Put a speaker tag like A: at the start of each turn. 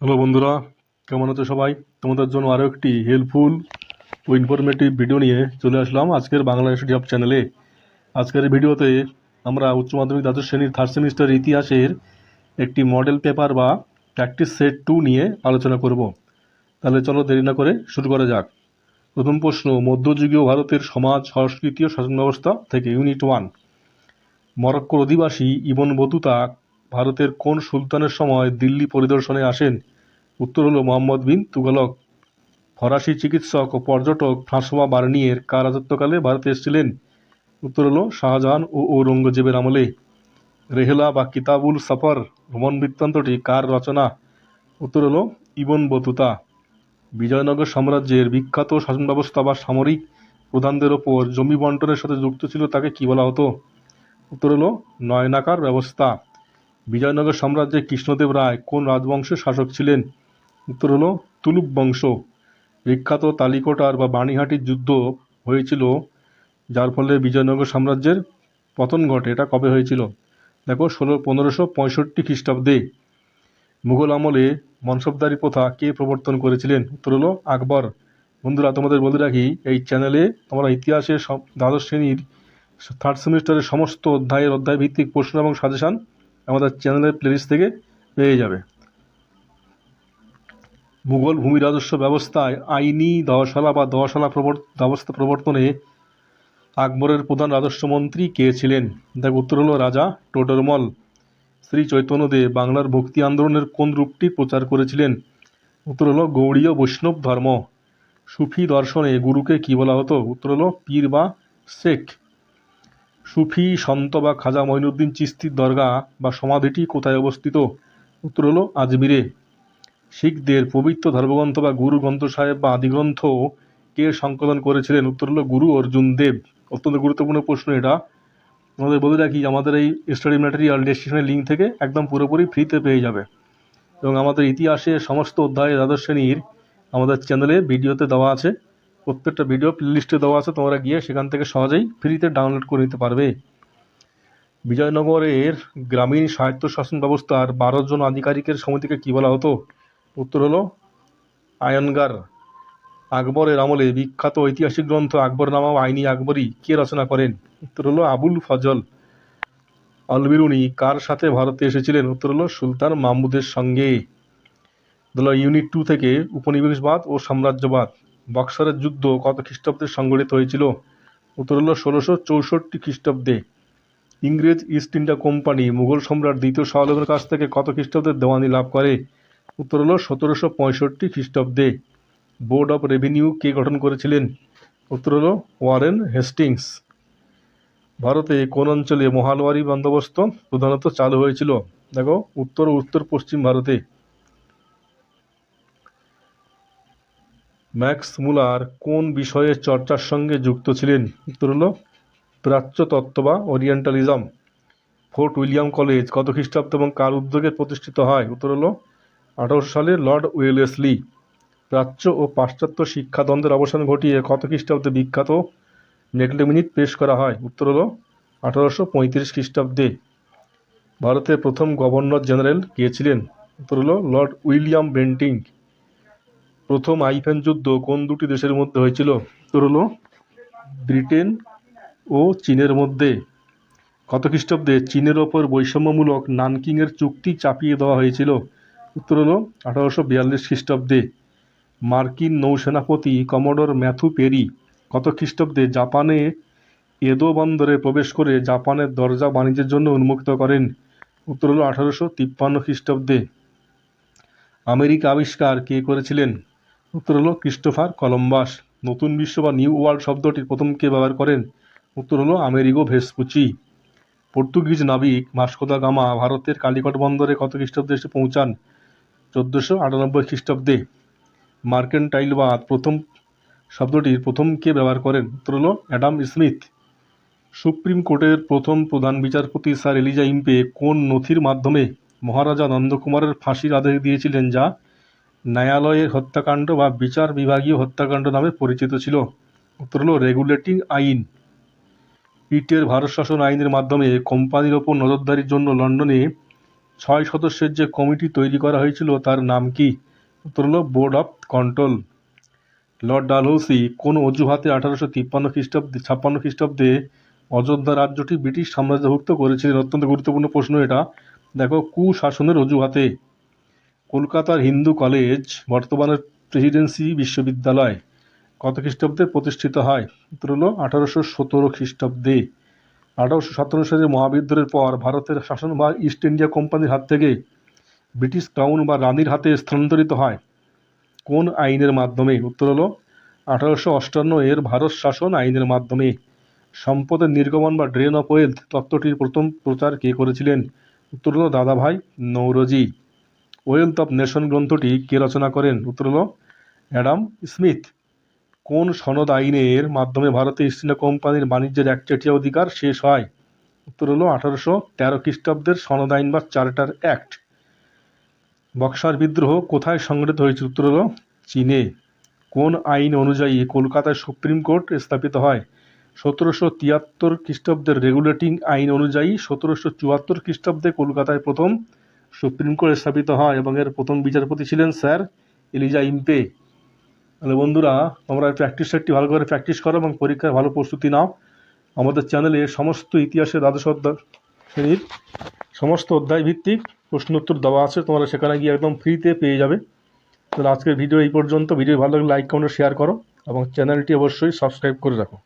A: Hello বন্ধুরা, কেমন আছো সবাই? তোমাদের জন্য আরও একটি হেল্পফুল ও ইনফরমেটিভ ভিডিও নিয়ে চলে আসলাম আজকের বাংলাদেশ জব চ্যানেলে। আজকের এই ভিডিওতে আমরা উচ্চ মাধ্যমিক দ্বাদশ শ্রেণীর থার্ড সেমিস্টার ইতিহাসের একটি মডেল পেপার বা প্র্যাকটিস সেট 2 নিয়ে আলোচনা করব। তাহলে চলো দেরি না করে শুরু করা যাক। প্রথম প্রশ্ন, মধ্যযুগীয় ভারতের সমাজ, সংস্কৃতি ও শাসন ব্যবস্থা থেকে ইউনিট 1। মরক্কোর অধিবাসী ইবন বতুতা ভারতের কোন সুলতানের সময় দিল্লি পরিদর্শনে আসেন? উত্তর হলো মোহাম্মদ বিন তুগলক। ফরাসি চিকিৎসক ও পর্যটক ফ্রাঁসোয়া বার্নিয়ের কার রাজত্বকালে ভারতে এসেছিলেন? উত্তর হলো শাহজাহান ও ঔরঙ্গজেবের আমলে। রেহলা বা কিতাবুল সফর ভ্রমণ বৃত্তান্তটি কার রচনা? উত্তর হলো ইবন বতুতা। বিজয়নগর সাম্রাজ্যের বিখ্যাত শাসন ব্যবস্থা বা সামরিক প্রধানদের ওপর জমি বন্টনের সাথে যুক্ত ছিল তাকে কি বলা হতো? উত্তর হলো নয়নাকার ব্যবস্থা। বিজয়নগর সাম্রাজ্যে কৃষ্ণদেব রায় কোন রাজবংশের শাসক ছিলেন? উত্তর হলো তুলুক বংশ। বিখ্যাত তালিকোটার বা বাণীহাটির যুদ্ধ হয়েছিল যার ফলে বিজয়নগর সাম্রাজ্যের পতন ঘটে, এটা কবে হয়েছিল? দেখো 1565 খ্রিস্টাব্দে। মুঘল আমলে মনসবদারি প্রথা কে প্রবর্তন করেছিলেন? উত্তর হলো আকবর। বন্ধুরা, তোমাদের বলে রাখি, এই চ্যানেলে তোমরা ইতিহাসের দ্বাদশ শ্রেণীর থার্ড সেমিস্টারের সমস্ত অধ্যায় ভিত্তিক প্রশ্ন এবং সাজেশান আমাদের চ্যানেলের প্লেলিস্ট থেকে পেয়ে যাবে। মুঘল ভূমি রাজস্ব ব্যবস্থায় আইনি দহশালা বা দহশালা ব্যবস্থা প্রবর্তনে আকবরের প্রধান রাজস্ব মন্ত্রী কে ছিলেন? দেখ, উত্তর হলো রাজা টোডরমল। শ্রী চৈতন্যদেব বাংলার ভক্তি আন্দোলনের কোন রূপটি প্রচার করেছিলেন? উত্তর হলো গৌড়ীয় বৈষ্ণব ধর্ম। সুফি দর্শনে গুরুকে কি বলা হতো? উত্তর হলো পীর বা শেখ। সুফি সন্ত বা খাজা মঈনুদ্দিন চিশতির দরগা বা সমাধিটি কোথায় অবস্থিত? উত্তর হলো আজমিরে। শিখদের পবিত্র ধর্মগ্রন্থ বা গুরু গ্রন্থ সাহেব বা আদিগ্রন্থ কে সংকলন করেছিলেন? উত্তর হলো গুরু অর্জুন দেব। অত্যন্ত গুরুত্বপূর্ণ প্রশ্ন এটা। আমাদের বলে রাখি, আমাদের এই স্টাডি ম্যাটেরিয়াল ডেসক্রিপশনের লিঙ্ক থেকে একদম পুরোপুরি ফ্রিতে পেয়ে যাবে, এবং আমাদের ইতিহাসের সমস্ত অধ্যায় দ্বাদশ শ্রেণীর আমাদের চ্যানেলে ভিডিওতে দেওয়া আছে। প্রত্যেকটা ভিডিও প্লেলিস্টে দেওয়া আছে, তোমরা গিয়ে সেখান থেকে সহজেই ফ্রিতে ডাউনলোড করে নিতে পারবে। বিজয়নগরের গ্রামীণ স্বায়ত্তশাসন ব্যবস্থার 12 জন আধিকারিকের সমিতিকে কি বলা হতো? উত্তর হলো আয়নগার। আকবরের আমলে বিখ্যাত ঐতিহাসিক গ্রন্থ আকবরনামা ও আইনি আকবরী কে রচনা করেন? উত্তর হলো আবুল ফজল। আল-বিরুনি কার সাথে ভারতে এসেছিলেন? উত্তর হলো সুলতান মাহমুদের সঙ্গে। ইউনিট 2 থেকে উপনিবেশবাদ ও সাম্রাজ্যবাদ। বক্সারের যুদ্ধ কত খ্রিস্টাব্দে সংঘটিত হয়েছিল? উত্তর হলো 1664 খ্রিস্টাব্দে। ইংরেজ ইস্ট ইন্ডিয়া কোম্পানি মুঘল সম্রাট দ্বিতীয় শাহ আলমের কাছ থেকে কত খ্রিস্টাব্দে দেওয়ানি লাভ করে? উত্তর হলো 1765 খ্রিস্টাব্দে। বোর্ড অফ রেভিনিউ কে গঠন করেছিলেন? উত্তর হলো ওয়ারেন হেস্টিংস। ভারতে কোন অঞ্চলে মহালওয়ারি বন্দোবস্ত প্রধানত চালু হয়েছিল? দেখো, উত্তর ও উত্তর পশ্চিম ভারতে। ম্যাক্স মুলার কোন বিষয়ের চর্চার সঙ্গে যুক্ত ছিলেন? উত্তর হলো প্রাচ্য তত্ত্ব বা ওরিয়েন্টালিজম। ফোর্ট উইলিয়াম কলেজ কত খ্রিস্টাব্দ এবং কার উদ্যোগে প্রতিষ্ঠিত হয়? উত্তর হলো 1800 সালে লর্ড ওয়েলেসলি। প্রাচ্য ও পাশ্চাত্য শিক্ষাদ্বন্দ্বের অবসান ঘটিয়ে কত খ্রিস্টাব্দে বিখ্যাত মেকলেমিনিট পেশ করা হয়? উত্তর হলো 1835 খ্রিস্টাব্দে। ভারতের প্রথম গভর্নর জেনারেল কে ছিলেন? উত্তর হলো লর্ড উইলিয়াম বেন্টিং। প্রথম আইফেন যুদ্ধ কোন দুটি দেশের মধ্যে হয়েছিল? উত্তর হলো ব্রিটেন ও চীনের মধ্যে। কত খ্রিস্টাব্দে চীনের ওপর বৈষম্যমূলক নানকিংয়ের চুক্তি চাপিয়ে দেওয়া হয়েছিল? উত্তর হলো 1842 খ্রিস্টাব্দে। মার্কিন নৌসেনাপতি কমোডর ম্যাথু পেরি কত খ্রিস্টাব্দে জাপানে এদো বন্দরে প্রবেশ করে জাপানের দরজা বাণিজ্যের জন্য উন্মুক্ত করেন? উত্তর হলো 1853 খ্রিস্টাব্দে। আমেরিকা আবিষ্কার কে করেছিলেন? উত্তর হলো ক্রিস্টোফার কলম্বাস। নতুন বিশ্ব বা নিউ ওয়ার্ল্ড শব্দটি প্রথম কে ব্যবহার করেন? উত্তর হলো আমেরিগো ভেসপুচি। পর্তুগিজ নাবিক ভাস্কো দা গামা ভারতের কালিকট বন্দরে কত খ্রিস্টাব্দে এসে পৌঁছান? 1498 খ্রিস্টাব্দে। মার্কেন্টাইলবাদ প্রথম শব্দটির প্রথম কে ব্যবহার করেন? উত্তর হলো অ্যাডাম স্মিথ। সুপ্রিম কোর্টের প্রথম প্রধান বিচারপতি স্যার এলিজা ইম্পে কোন নথির মাধ্যমে মহারাজা নন্দকুমারের ফাঁসির আদেশ দিয়েছিলেন যা ন্যায়ালয়ের হত্যাকাণ্ড বা বিচার বিভাগীয় হত্যাকাণ্ড নামে পরিচিত ছিল? উত্তর হলো রেগুলেটিং আইন। পিটের ভারত শাসন আইনের মাধ্যমে কোম্পানির ওপর নজরদারির জন্য লন্ডনে 6 সদস্যের যে কমিটি তৈরি করা হয়েছিল তার নাম কি? উত্তর হলো board of control. Lord Dalhousie কোন অজুহাতে 1853 খ্রিস্টাব্দে অযোধ্যা রাজ্যটি ব্রিটিশ সাম্রাজ্যভুক্ত করেছিলেন? অত্যন্ত গুরুত্বপূর্ণ প্রশ্ন এটা। দেখো, কুশাসনের অজুহাতে। কলকাতার হিন্দু কলেজ, বর্তমানের প্রেসিডেন্সি বিশ্ববিদ্যালয়, কত খ্রিস্টাব্দে প্রতিষ্ঠিত হয়? উত্তর হলো 1817 খ্রিস্টাব্দে। 1857 সালে মহাবিদ্রোহের পর ভারতের শাসন বা ইস্ট ইন্ডিয়া কোম্পানির হাত থেকে ব্রিটিশ ক্রাউন বা রানীর হাতে স্থানান্তরিত হয় কোন আইনের মাধ্যমে? উত্তর হলো 1858 এর ভারত শাসন আইনের মাধ্যমে। সম্পদের নির্গমন বা ড্রেন অফ ওয়েলথ তত্ত্বটির প্রথম প্রচার কে করেছিলেন? উত্তর হলো দাদাভাই নৌরোজি। ওয়েলথ অফ নেশন গ্রন্থটি কে রচনা করেন? উত্তর হলো অ্যাডাম স্মিথ। কোন সনদ আইনের মাধ্যমে ভারতে ইস্ট ইন্ডিয়া কোম্পানির বাণিজ্যের একচেটিয়া অধিকার শেষ হয়? উত্তর হলো 1813 খ্রিস্টাব্দের সনদ আইন বা চার্টার অ্যাক্ট। বক্সার বিদ্রোহ কোথায় সংঘটিত হয়েছিল? উত্তর হলো চীনে। কোন আইন অনুযায়ী কলকাতায় সুপ্রিম কোর্ট স্থাপিত হয়? 1773 খ্রিস্টাব্দের রেগুলেটিং আইন অনুযায়ী 1774 খ্রিস্টাব্দে কলকাতায় প্রথম সুপ্রিম কোর্ট স্থাপিত হয় এবং এর প্রথম বিচারপতি ছিলেন স্যার এলিজা ইম্পে। তাহলে বন্ধুরা, তোমরা প্র্যাকটিস সেটটি ভালো করে প্র্যাকটিস করো এবং পরীক্ষায় ভালো প্রস্তুতি নাও। আমাদের চ্যানেলে সমস্ত ইতিহাসের দ্বাদশ শ্রেণীর সমস্ত অধ্যায় ভিত্তিক প্রশ্ন উত্তর দেওয়া আছে, তোমরা সেখানে গিয়ে একদম ফ্রিতে পেয়ে যাবে। তাহলে আজকের ভিডিও এই পর্যন্ত। ভিডিও ভালো লাগলে লাইক কমেন্ট শেয়ার করো এবং চ্যানেলটি অবশ্যই সাবস্ক্রাইব করে রাখো।